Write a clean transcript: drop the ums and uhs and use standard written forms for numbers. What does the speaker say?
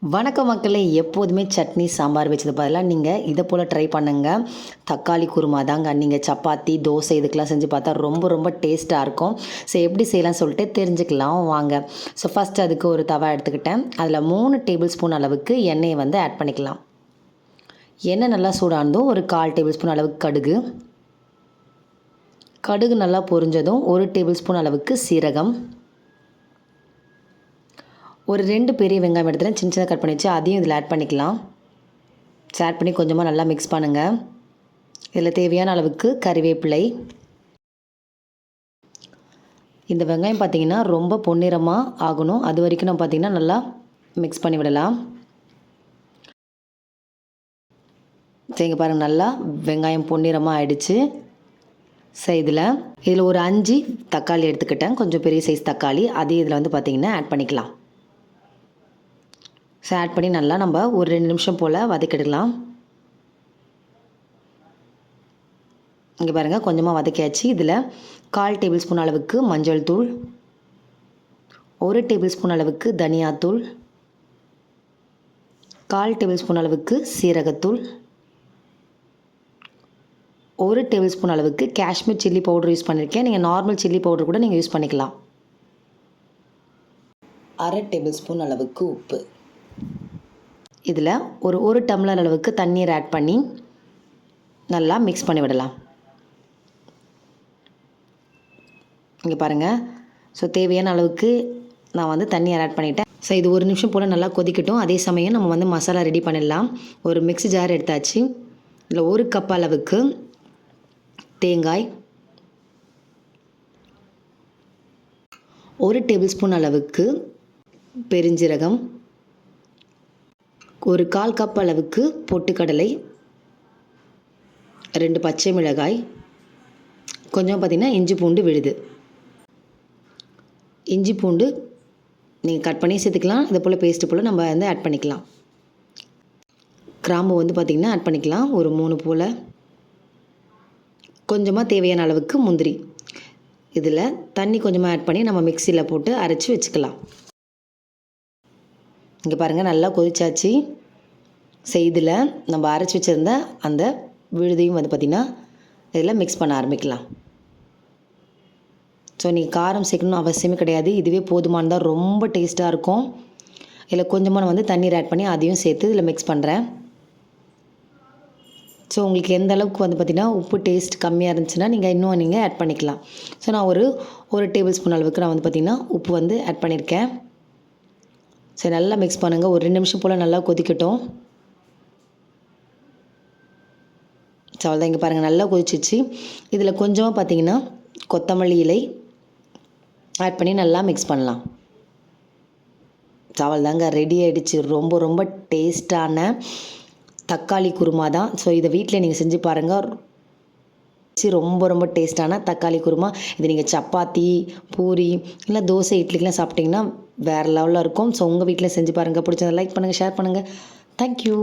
வணக்கம் மக்களே. எப்போதுமே சட்னி சாம்பார் வச்சது பதிலாக நீங்கள் இதை போல் ட்ரை பண்ணுங்கள். தக்காளி குருமா தாங்க. நீங்கள் சப்பாத்தி தோசை இதுக்கெலாம் செஞ்சு பார்த்தா ரொம்ப ரொம்ப டேஸ்ட்டாக இருக்கும். ஸோ எப்படி செய்யலாம்னு சொல்லிட்டு தெரிஞ்சுக்கலாம் வாங்க. ஸோ ஃபஸ்ட்டு அதுக்கு ஒரு தவா எடுத்துக்கிட்டேன். அதில் 3 டேபிள் ஸ்பூன் அளவுக்கு எண்ணெயை வந்து ஆட் பண்ணிக்கலாம். எண்ணெய் நல்லா சூடானதும் ஒரு 1/4 டேபிள் ஸ்பூன் அளவுக்கு கடுகு நல்லா பொரிஞ்சதும் 1 டேபிள் ஸ்பூன் அளவுக்கு சீரகம், ஒரு 2 பெரிய வெங்காயம் எடுத்துகிறேன், சின்ன சின்ன கட் பண்ணி வச்சு அதையும் இதில் ஆட் பண்ணிக்கலாம். ஆட் பண்ணி கொஞ்சமாக நல்லா மிக்ஸ் பண்ணுங்கள். இதில் தேவையான அளவுக்கு கறிவேப்பிலை. இந்த வெங்காயம் பார்த்திங்கன்னா ரொம்ப பொன்னிறமாக ஆகணும். அது வரைக்கும் நம்ம பார்த்திங்கன்னா நல்லா மிக்ஸ் பண்ணி விடலாம். சரிங்க பாருங்கள், நல்லா வெங்காயம் பொன்னிறமாக ஆயிடுச்சு. சரி, இதில் ஒரு 5 தக்காளி எடுத்துக்கிட்டேன், கொஞ்சம் பெரிய சைஸ் தக்காளி. அதையும் இதில் வந்து பார்த்திங்கன்னா ஆட் பண்ணிக்கலாம். ஸோ ஆட் பண்ணி நல்லா நம்ம ஒரு 2 நிமிஷம் போல் வதக்கிடலாம். இங்கே பாருங்கள், கொஞ்சமாக வதக்கியாச்சு. இதில் 1/4 டேபிள் ஸ்பூன் அளவுக்கு மஞ்சள் தூள், 1 டேபிள் ஸ்பூன் அளவுக்கு தனியாத்தூள், 1/4 டேபிள் ஸ்பூன் அளவுக்கு சீரகத்தூள், 1 டேபிள் ஸ்பூன் அளவுக்கு காஷ்மீர் சில்லி பவுடர் யூஸ் பண்ணியிருக்கேன். நீங்கள் நார்மல் சில்லி பவுடர் கூட நீங்கள் யூஸ் பண்ணிக்கலாம். 1/2 டேபிள் ஸ்பூன் அளவுக்கு உப்பு. இதில் ஒரு டம்ளர் அளவுக்கு தண்ணீர் ஆட் பண்ணி நல்லா மிக்ஸ் பண்ணி விடலாம். இங்கே பாருங்கள், ஸோ தேவையான அளவுக்கு நான் வந்து தண்ணீர் ஆட் பண்ணிட்டேன். ஸோ இது 1 நிமிஷம் போல் நல்லா கொதிக்கட்டும். அதே சமயம் நம்ம வந்து மசாலா ரெடி பண்ணிடலாம். ஒரு மிக்ஸி ஜார் எடுத்தாச்சு. இதில் 1 கப் அளவுக்கு தேங்காய், 1 டேபிள் ஸ்பூன் அளவுக்கு பெருஞ்சீரகம், ஒரு 1/4 கப் அளவுக்கு பொட்டுக்கடலை, 2 பச்சை மிளகாய், கொஞ்சம் பார்த்திங்கன்னா இஞ்சி பூண்டு விழுது. இஞ்சி பூண்டு நீங்கள் கட் பண்ணி சேர்த்துக்கலாம். இதை போல் பேஸ்ட்டு போல் நம்ம வந்து ஆட் பண்ணிக்கலாம். கிராம்பு வந்து பார்த்திங்கன்னா ஆட் பண்ணிக்கலாம், ஒரு 3 போல். கொஞ்சமாக தேவையான அளவுக்கு முந்திரி. இதில் தண்ணி கொஞ்சமாக ஆட் பண்ணி நம்ம மிக்சியில் போட்டு அரைச்சி வச்சுக்கலாம். இங்கே பாருங்கள், நல்லா கொதிச்சாச்சு. இதில் நம்ம அரைச்சி வச்சுருந்த அந்த விழுதையும் வந்து பார்த்திங்கன்னா இதில் மிக்ஸ் பண்ண ஆரம்பிக்கலாம். ஸோ நீங்கள் காரம் சேர்க்கணும்னு அவசியமே கிடையாது. இதுவே போதுமானதாக ரொம்ப டேஸ்ட்டாக இருக்கும். இதில் கொஞ்சமாக நான் வந்து தண்ணீர் ஆட் பண்ணி அதையும் சேர்த்து இதில் மிக்ஸ் பண்ணுறேன். ஸோ உங்களுக்கு எந்த அளவுக்கு வந்து பார்த்திங்கன்னா உப்பு டேஸ்ட் கம்மியாக இருந்துச்சுன்னா நீங்கள் ஆட் பண்ணிக்கலாம். ஸோ நான் ஒரு டேபிள் ஸ்பூன் அளவுக்கு நான் வந்து பார்த்திங்கன்னா உப்பு வந்து ஆட் பண்ணியிருக்கேன். சரி, நல்லா மிக்ஸ் பண்ணுங்கள். ஒரு 2 நிமிஷம் போல் நல்லா கொதிக்கட்டும். ஸோ அவ்வளோதான். இங்கே பாருங்கள், நல்லா கொதிச்சிச்சு. இதில் கொஞ்சமாக பார்த்திங்கன்னா கொத்தமல்லி இலை ஆட் பண்ணி நல்லா மிக்ஸ் பண்ணலாம். அவ்வளோதாங்க, ரெடி ஆகிடுச்சு. ரொம்ப ரொம்ப டேஸ்ட்டான தக்காளி குருமா தான். ஸோ இதை வீட்டில் நீங்கள் செஞ்சு பாருங்கள். ரொம்ப ரொம்ப டேஸ்ட்டான தக்காளி குருமா. இது நீங்கள் சப்பாத்தி பூரி இல்லை தோசை இட்லிக்கெலாம் சாப்பிட்டிங்கன்னா வேறு லெவலில் இருக்கும். ஸோ உங்கள் வீட்டில் செஞ்சு பாருங்கள். பிடிச்சதை லைக் பண்ணுங்கள், ஷேர் பண்ணுங்கள். தேங்க்யூ.